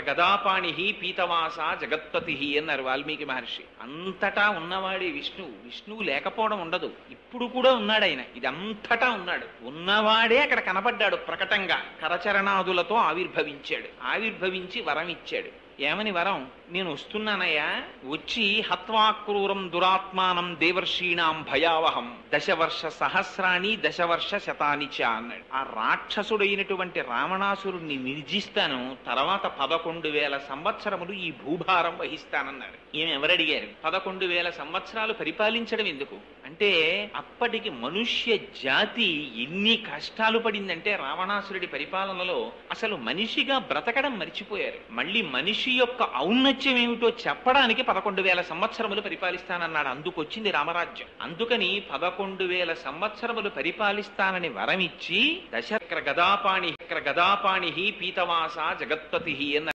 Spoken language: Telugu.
గదాపాణి పీతవాస జగత్పతి అన్నారు వాల్మీకి మహర్షి. అంతటా ఉన్నవాడే విష్ణువు లేకపోవడం ఉండదు. ఇప్పుడు కూడా ఉన్నాడు ఆయన, ఇది అంతటా ఉన్నాడు. ఉన్నవాడే అక్కడ కనపడ్డాడు ప్రకటంగా. కరచరణాదులతో ఆవిర్భవించి వరం ఇచ్చాడు. ఏమని వరం? నేను వస్తున్నానయ్యా, వచ్చి హత్వాక్రూరం దురాత్మానం దేవర్షీణాం భయావహం దశవర్ష సహస్రాణి దశవర్ష శతాని చ అన్నాడు. ఆ రాక్షసుడైనటువంటి రావణాసురుణ్ణి నిర్జిస్తాను, తర్వాత 11,000 సంవత్సరములు ఈ భూభారం వహిస్తానన్నాడు. ఈమె ఎవరడిగారు? 11,000 సంవత్సరాలు పరిపాలించడం ఎందుకు అంటే, అప్పటికి మనుష్య జాతి ఎన్ని కష్టాలు పడిందంటే రావణాసురుడి పరిపాలనలో అసలు మనిషిగా బ్రతకడం మర్చిపోయారు. మళ్ళీ మనిషి యొక్క ఔన్నత్యం ఏమిటో చెప్పడానికి 11,000 సంవత్సరములు పరిపాలిస్తానన్నాడు. అందుకొచ్చింది రామరాజ్యం. అందుకని 11,000 సంవత్సరములు పరిపాలిస్తానని వరమిచ్చి గదాపాణి పీతవాస జగత్పతి అన్న